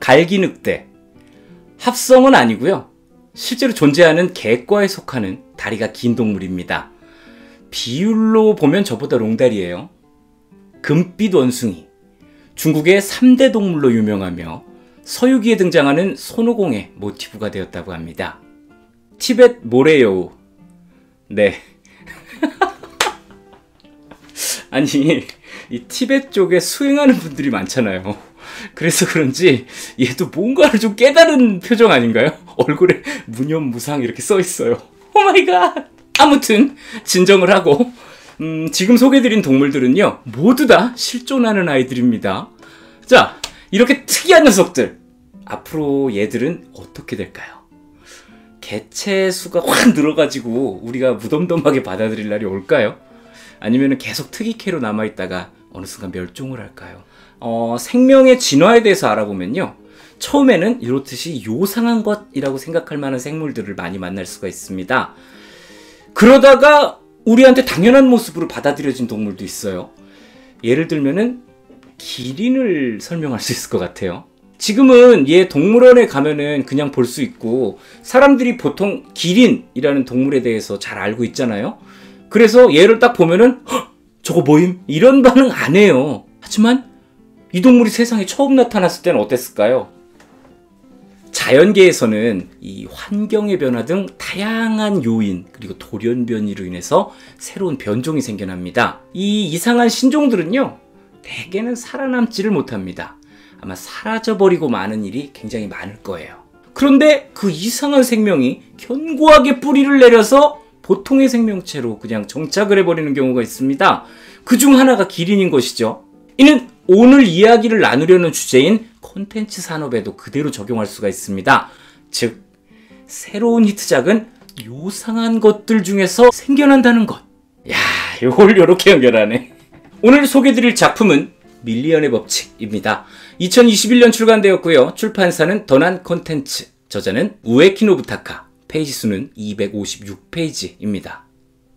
갈기늑대. 합성은 아니고요. 실제로 존재하는 개과에 속하는 다리가 긴 동물입니다. 비율로 보면 저보다 롱다리예요. 금빛 원숭이. 중국의 3대 동물로 유명하며 서유기에 등장하는 손오공의 모티브가 되었다고 합니다. 티벳 모래여우. 네. 아니, 이 티벳 쪽에 수행하는 분들이 많잖아요. 그래서 그런지 얘도 뭔가를 좀 깨달은 표정 아닌가요? 얼굴에 무념무상 이렇게 써 있어요. 오마이갓! 아무튼 진정을 하고 지금 소개해드린 동물들은요 모두 다 실존하는 아이들입니다. 자, 이렇게 특이한 녀석들, 앞으로 얘들은 어떻게 될까요? 개체 수가 확 늘어가지고 우리가 무덤덤하게 받아들일 날이 올까요? 아니면 계속 특이캐로 남아있다가 어느 순간 멸종을 할까요? 생명의 진화에 대해서 알아보면요, 처음에는 이렇듯이 요상한 것이라고 생각할 만한 생물들을 많이 만날 수가 있습니다. 그러다가 우리한테 당연한 모습으로 받아들여진 동물도 있어요. 예를 들면은 기린을 설명할 수 있을 것 같아요. 지금은 얘 동물원에 가면은 그냥 볼 수 있고 사람들이 보통 기린이라는 동물에 대해서 잘 알고 있잖아요. 그래서 얘를 딱 보면은 헉! 저거 뭐임? 이런 반응 안 해요. 하지만 이 동물이 세상에 처음 나타났을 때는 어땠을까요? 자연계에서는 이 환경의 변화 등 다양한 요인 그리고 돌연변이로 인해서 새로운 변종이 생겨납니다. 이 이상한 신종들은요 대개는 살아남지를 못합니다. 아마 사라져버리고 마는 일이 굉장히 많을 거예요. 그런데 그 이상한 생명이 견고하게 뿌리를 내려서 보통의 생명체로 그냥 정착을 해버리는 경우가 있습니다. 그중 하나가 기린인 것이죠. 이는 오늘 이야기를 나누려는 주제인 콘텐츠 산업에도 그대로 적용할 수가 있습니다. 즉, 새로운 히트작은 요상한 것들 중에서 생겨난다는 것. 야, 이걸 이렇게 연결하네. 오늘 소개해드릴 작품은 밀리언의 법칙입니다. 2021년 출간되었고요. 출판사는 더난 콘텐츠, 저자는 우에키 노부타카, 페이지 수는 256페이지입니다.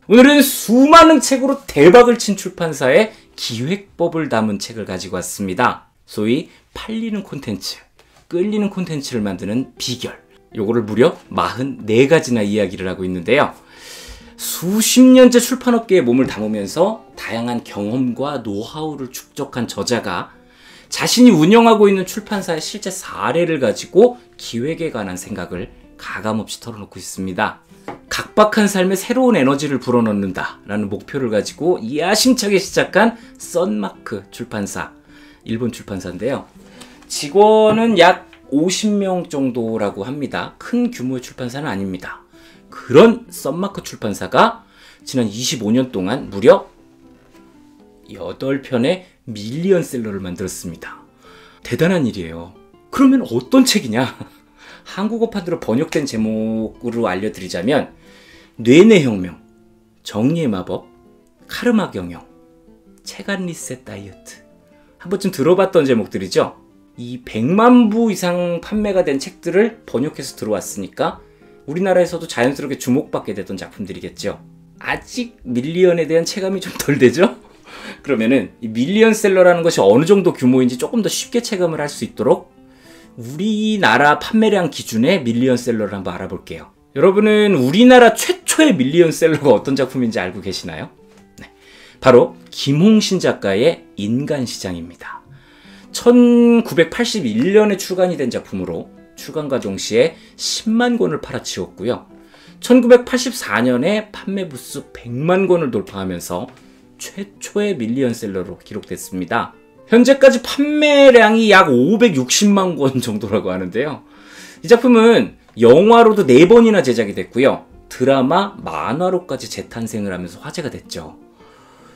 오늘은 수많은 책으로 대박을 친 출판사의 기획법을 담은 책을 가지고 왔습니다. 소위 팔리는 콘텐츠, 끌리는 콘텐츠를 만드는 비결, 요거를 무려 44가지나 이야기를 하고 있는데요. 수십 년째 출판업계에 몸을 담으면서 다양한 경험과 노하우를 축적한 저자가 자신이 운영하고 있는 출판사의 실제 사례를 가지고 기획에 관한 생각을 가감없이 털어놓고 있습니다. 각박한 삶에 새로운 에너지를 불어넣는다 라는 목표를 가지고 야심차게 시작한 썬마크 출판사, 일본 출판사인데요. 직원은 약 50명 정도라고 합니다. 큰 규모의 출판사는 아닙니다. 그런 썬마크 출판사가 지난 25년 동안 무려 8편의 밀리언셀러를 만들었습니다. 대단한 일이에요. 그러면 어떤 책이냐? 한국어판으로 번역된 제목으로 알려드리자면 뇌내 혁명, 정리의 마법, 카르마 경영, 체간 리셋 다이어트. 한 번쯤 들어봤던 제목들이죠. 이 100만 부 이상 판매가 된 책들을 번역해서 들어왔으니까 우리나라에서도 자연스럽게 주목받게 되던 작품들이겠죠. 아직 밀리언에 대한 체감이 좀 덜 되죠? 그러면은 이 밀리언셀러라는 것이 어느 정도 규모인지 조금 더 쉽게 체감을 할 수 있도록 우리나라 판매량 기준의 밀리언셀러를 한번 알아볼게요. 여러분은 우리나라 최초의 밀리언셀러가 어떤 작품인지 알고 계시나요? 네, 바로 김홍신 작가의 인간시장입니다. 1981년에 출간이 된 작품으로 출간과 동시에 10만 권을 팔아치웠고요. 1984년에 판매 부수 100만 권을 돌파하면서 최초의 밀리언셀러로 기록됐습니다. 현재까지 판매량이 약 560만 권 정도라고 하는데요. 이 작품은 영화로도 4번이나 제작이 됐고요. 드라마, 만화로까지 재탄생을 하면서 화제가 됐죠.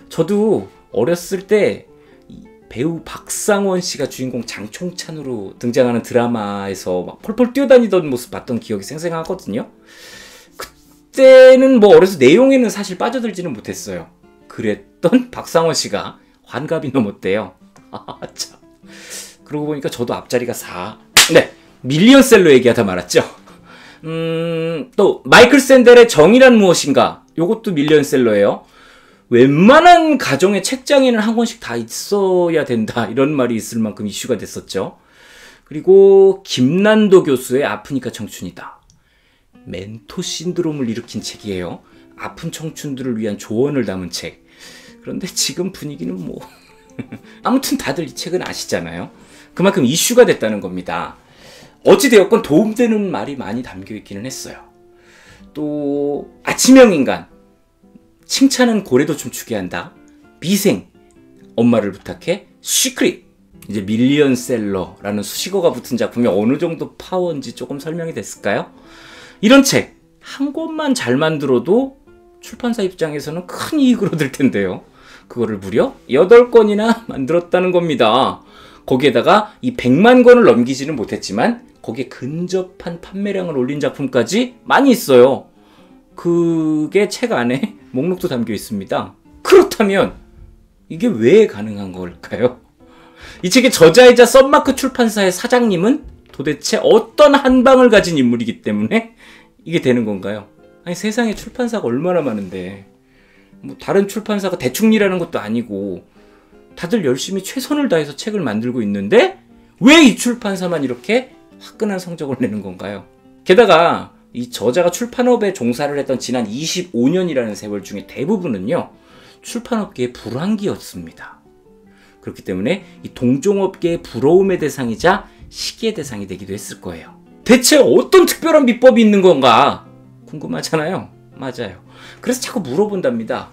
저도 어렸을 때 배우 박상원 씨가 주인공 장총찬으로 등장하는 드라마에서 막 펄펄 뛰어다니던 모습 봤던 기억이 생생하거든요. 그때는 뭐 어려서 내용에는 사실 빠져들지는 못했어요. 그랬던 박상원 씨가 환갑이 넘었대요. 참. 그러고 보니까 저도 앞자리가 4. 네, 밀리언셀러 얘기하다 말았죠. 또 마이클 샌델의 정의란 무엇인가, 요것도 밀리언셀러예요. 웬만한 가정의 책장에는 한 권씩 다 있어야 된다, 이런 말이 있을 만큼 이슈가 됐었죠. 그리고 김난도 교수의 아프니까 청춘이다. 멘토 신드롬을 일으킨 책이에요. 아픈 청춘들을 위한 조언을 담은 책. 그런데 지금 분위기는 뭐 아무튼 다들 이 책은 아시잖아요. 그만큼 이슈가 됐다는 겁니다. 어찌되었건 도움되는 말이 많이 담겨있기는 했어요. 또 아침형 인간, 칭찬은 고래도 춤추게 한다, 비생, 엄마를 부탁해, 시크릿, 이제 밀리언셀러라는 수식어가 붙은 작품이 어느 정도 파워인지 조금 설명이 됐을까요? 이런 책 한 권만 잘 만들어도 출판사 입장에서는 큰 이익을 얻을 텐데요. 그거를 무려 8권이나 만들었다는 겁니다. 거기에다가 이 100만 권을 넘기지는 못했지만 거기에 근접한 판매량을 올린 작품까지 많이 있어요. 그게 책 안에 목록도 담겨 있습니다. 그렇다면 이게 왜 가능한 걸까요? 이 책의 저자이자 썬마크 출판사의 사장님은 도대체 어떤 한방을 가진 인물이기 때문에 이게 되는 건가요? 아니, 세상에 출판사가 얼마나 많은데 뭐 다른 출판사가 대충 일하는 것도 아니고 다들 열심히 최선을 다해서 책을 만들고 있는데 왜 이 출판사만 이렇게 화끈한 성적을 내는 건가요? 게다가 이 저자가 출판업에 종사를 했던 지난 25년이라는 세월 중에 대부분은요, 출판업계의 불황기였습니다. 그렇기 때문에 이 동종업계의 부러움의 대상이자 시기의 대상이 되기도 했을 거예요. 대체 어떤 특별한 비법이 있는 건가 궁금하잖아요. 맞아요. 그래서 자꾸 물어본답니다.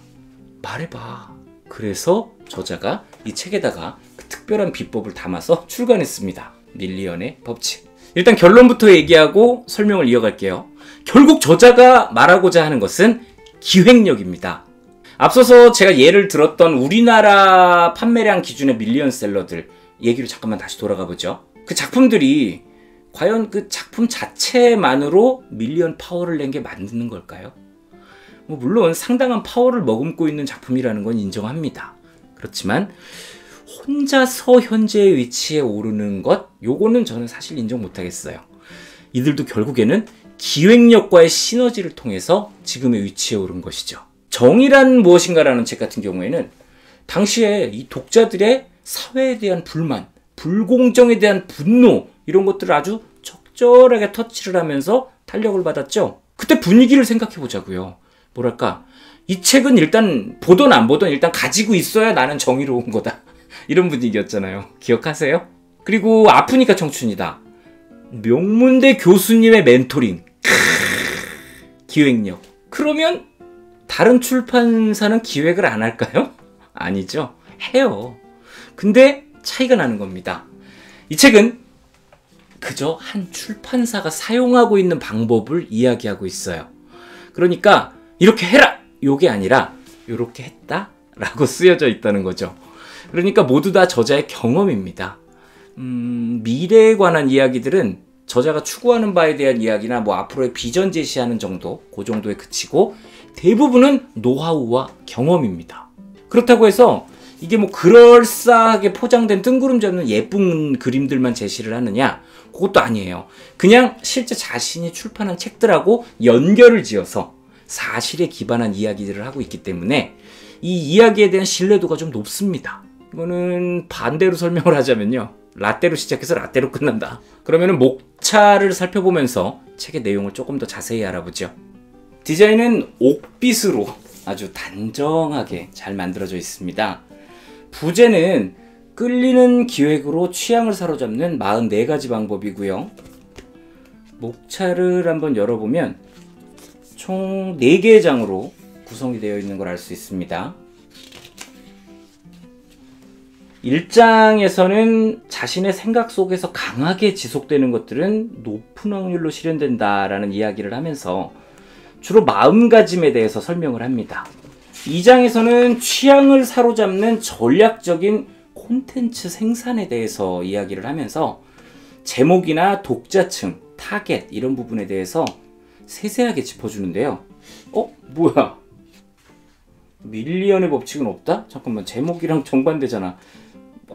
말해봐. 그래서 저자가 이 책에다가 그 특별한 비법을 담아서 출간했습니다. 밀리언의 법칙. 일단 결론부터 얘기하고 설명을 이어갈게요. 결국 저자가 말하고자 하는 것은 기획력입니다. 앞서서 제가 예를 들었던 우리나라 판매량 기준의 밀리언셀러들 얘기로 잠깐만 다시 돌아가 보죠. 그 작품들이 과연 그 작품 자체만으로 밀리언 파워를 낸 게 맞는 걸까요? 뭐 물론 상당한 파워를 머금고 있는 작품이라는 건 인정합니다. 그렇지만 혼자서 현재의 위치에 오르는 것, 요거는 저는 사실 인정 못하겠어요. 이들도 결국에는 기획력과의 시너지를 통해서 지금의 위치에 오른 것이죠. 정의란 무엇인가라는 책 같은 경우에는 당시에 이 독자들의 사회에 대한 불만, 불공정에 대한 분노, 이런 것들을 아주 적절하게 터치를 하면서 탄력을 받았죠. 그때 분위기를 생각해 보자고요. 뭐랄까, 이 책은 일단 보던 안 보던 일단 가지고 있어야 나는 정의로운 거다, 이런 분위기였잖아요. 기억하세요? 그리고 아프니까 청춘이다. 명문대 교수님의 멘토링, 기획력. 그러면 다른 출판사는 기획을 안 할까요? 아니죠. 해요. 근데 차이가 나는 겁니다. 이 책은 그저 한 출판사가 사용하고 있는 방법을 이야기하고 있어요. 그러니까 이렇게 해라! 요게 아니라 요렇게 했다? 라고 쓰여져 있다는 거죠. 그러니까 모두 다 저자의 경험입니다. 미래에 관한 이야기들은 저자가 추구하는 바에 대한 이야기나 뭐 앞으로의 비전 제시하는 정도, 그 정도에 그치고 대부분은 노하우와 경험입니다. 그렇다고 해서 이게 뭐 그럴싸하게 포장된 뜬구름지 없는 예쁜 그림들만 제시를 하느냐? 그것도 아니에요. 그냥 실제 자신이 출판한 책들하고 연결을 지어서 사실에 기반한 이야기들을 하고 있기 때문에 이 이야기에 대한 신뢰도가 좀 높습니다. 이거는 반대로 설명을 하자면요, 라떼로 시작해서 라떼로 끝난다. 그러면은 목차를 살펴보면서 책의 내용을 조금 더 자세히 알아보죠. 디자인은 옥빛으로 아주 단정하게 잘 만들어져 있습니다. 부제는 끌리는 기획으로 취향을 사로잡는 44가지 방법이고요. 목차를 한번 열어보면 총 4개의 장으로 구성이 되어 있는 걸 알 수 있습니다. 1장에서는 자신의 생각 속에서 강하게 지속되는 것들은 높은 확률로 실현된다라는 이야기를 하면서 주로 마음가짐에 대해서 설명을 합니다. 2장에서는 취향을 사로잡는 전략적인 콘텐츠 생산에 대해서 이야기를 하면서 제목이나 독자층, 타겟 이런 부분에 대해서 세세하게 짚어주는데요. 뭐야? 밀리언의 법칙은 없다? 잠깐만, 제목이랑 정반대잖아.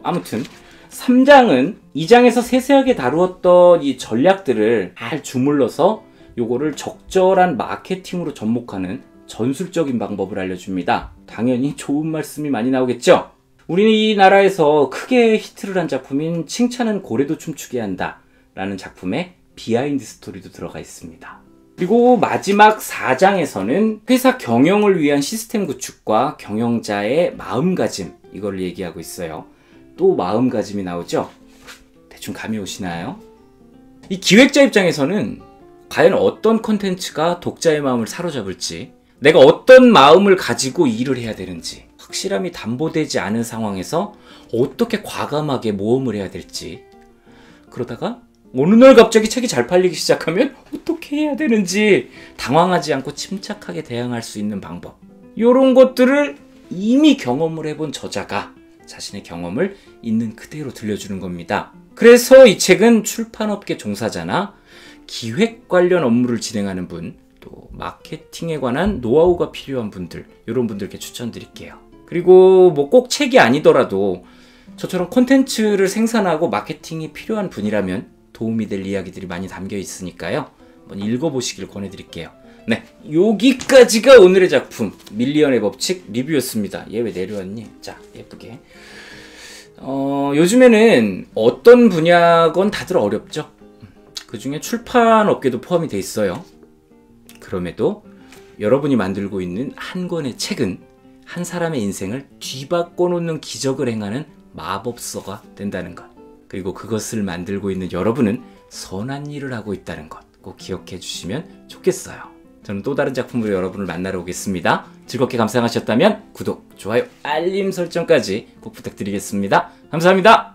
아무튼 3장은 2장에서 세세하게 다루었던 이 전략들을 잘 주물러서 요거를 적절한 마케팅으로 접목하는 전술적인 방법을 알려줍니다. 당연히 좋은 말씀이 많이 나오겠죠? 우리나라에서 크게 히트를 한 작품인 칭찬은 고래도 춤추게 한다 라는 작품에 비하인드 스토리도 들어가 있습니다. 그리고 마지막 4장에서는 회사 경영을 위한 시스템 구축과 경영자의 마음가짐, 이걸 얘기하고 있어요. 또 마음가짐이 나오죠? 대충 감이 오시나요? 이 기획자 입장에서는 과연 어떤 컨텐츠가 독자의 마음을 사로잡을지, 내가 어떤 마음을 가지고 일을 해야 되는지, 확실함이 담보되지 않은 상황에서 어떻게 과감하게 모험을 해야 될지, 그러다가 어느 날 갑자기 책이 잘 팔리기 시작하면 어떻게 해야 되는지 당황하지 않고 침착하게 대응할 수 있는 방법, 이런 것들을 이미 경험을 해본 저자가 자신의 경험을 있는 그대로 들려주는 겁니다. 그래서 이 책은 출판업계 종사자나 기획 관련 업무를 진행하는 분, 또 마케팅에 관한 노하우가 필요한 분들, 이런 분들께 추천드릴게요. 그리고 뭐 꼭 책이 아니더라도 저처럼 콘텐츠를 생산하고 마케팅이 필요한 분이라면 도움이 될 이야기들이 많이 담겨 있으니까요. 한번 읽어보시길 권해드릴게요. 네, 여기까지가 오늘의 작품 밀리언의 법칙 리뷰였습니다. 얘 왜 내려왔니? 자, 예쁘게. 요즘에는 어떤 분야건 다들 어렵죠. 그 중에 출판 업계도 포함이 돼 있어요. 그럼에도 여러분이 만들고 있는 한 권의 책은 한 사람의 인생을 뒤바꿔 놓는 기적을 행하는 마법서가 된다는 것, 그리고 그것을 만들고 있는 여러분은 선한 일을 하고 있다는 것 꼭 기억해 주시면 좋겠어요. 저는 또 다른 작품으로 여러분을 만나러 오겠습니다. 즐겁게 감상하셨다면 구독, 좋아요, 알림 설정까지 꼭 부탁드리겠습니다. 감사합니다.